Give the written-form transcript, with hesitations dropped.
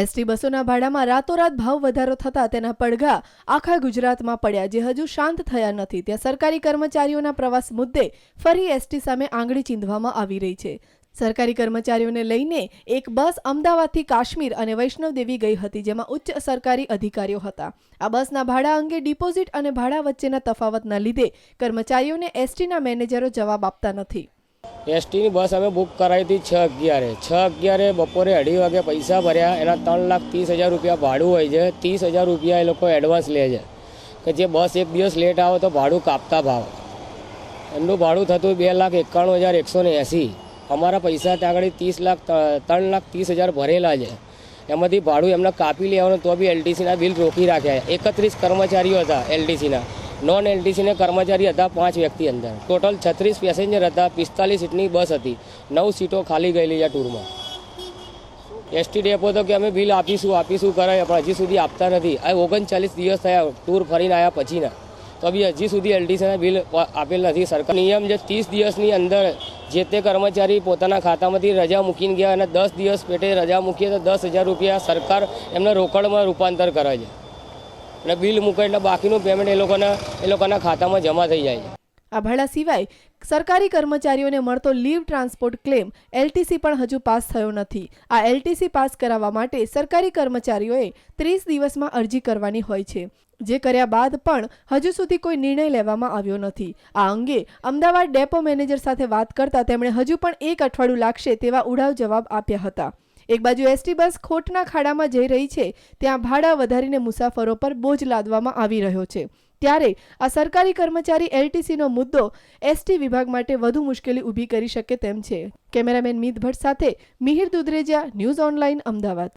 ST બસોના ભાડામાં રાતોરાત ભાવ વધારો થતા તેના પડઘા આખા ગુજરાતમાં પડ્યા, જે હજુ શાંત થયા નથી. ત્યાં સરકારી કર્મચારીઓના પ્રવાસ મુદ્દે ફરી એસટી સામે આંગળી ચીંધવામાં આવી રહી છે. સરકારી કર્મચારીઓને લઈને એક બસ અમદાવાદથી કાશ્મીર અને વૈષ્ણવદેવી ગઈ હતી, જેમાં ઉચ્ચ સરકારી અધિકારીઓ હતા. આ બસના ભાડા અંગે ડિપોઝિટ અને ભાડા વચ્ચેના તફાવતના લીધે કર્મચારીઓને એસટીના મેનેજરો જવાબ આપતા નથી. એસટીની બસ અમે બુક કરાવી હતી 6:11 બપોરે 2:30 વાગે પૈસા ભર્યા. એના 3,30,000 રૂપિયા ભાડું હોય છે. 30,000 રૂપિયા એ લોકો એડવાન્સ લે છે કે જે બસ એક દિવસ લેટ આવે તો ભાડું કાપતા ભાવ. એમનું ભાડું થતું 2,91,180. અમારા પૈસા ત્યાં આગળ 3,30,000 ભરેલા છે. એમાંથી ભાડું એમને કાપી લેવાનું તો બી એલટીસીના બિલ રોકી રાખ્યા. 31 કર્મચારીઓ હતા એલટીસીના. નોન એલટીસીને કર્મચારી હતા 5 વ્યક્તિ અંદર. ટોટલ 36 પેસેન્જર હતા. 45 સીટની બસ હતી. 9 સીટો ખાલી ગયેલી છે ટૂરમાં. એસટી ડેપો તો કે અમે બિલ આપીશું કરે, પણ હજી સુધી આપતા નથી. આ 39 દિવસ થયા ટૂર ફરીને આવ્યા પછીના, તો બી હજી સુધી એલટીસીના બિલ આપેલ નથી. સરકાર નિયમ જે 30 દિવસની અંદર જે તે કર્મચારી પોતાના ખાતામાંથી રજા મૂકીને ગયા અને 10 દિવસ પેટે રજા મૂકીએ તો 10,000 રૂપિયા સરકાર એમને રોકડમાં રૂપાંતર કરે છે અને બિલ મૂકે એટલે બાકીનું પેમેન્ટ એ લોકોના ખાતામાં જમા થઈ જાય છે. આ ભાડા સિવાય સરકારી કર્મચારીઓને મળતો લીવ ટ્રાન્સપોર્ટ ક્લેમ એલટીસી પણ હજુ પાસ થયો નથી. આ એલટીસી પાસ કરાવવા માટે સરકારી કર્મચારીઓએ 30 દિવસમાં અરજી કરવાની હોય છે, જે કર્યા બાદ પણ હજુ સુધી કોઈ નિર્ણય લેવામાં આવ્યો નથી. આ અંગે અમદાવાદ ડેપો મેનેજર સાથે વાત કરતા તેમણે હજુ પણ 1 અઠવાડિયું લાગશે તેવા ઉડાવ જવાબ આપ્યા હતા. એક બાજુ એસટી બસ ખોટના ખાડામાં જઈ રહી છે, ત્યાં ભાડા વધારીને મુસાફરો પર બોજ લાદવામાં આવી રહ્યો છે. ત્યારે આ સરકારી કર્મચારી એલટીસીનો મુદ્દો એસટી વિભાગ માટે વધુ મુશ્કેલી ઊભી કરી શકે તેમ છે. કેમેરામેન મીત ભટ્ટ સાથે મિહિર દુધરેજા, ન્યૂઝ ઓનલાઈન, અમદાવાદ.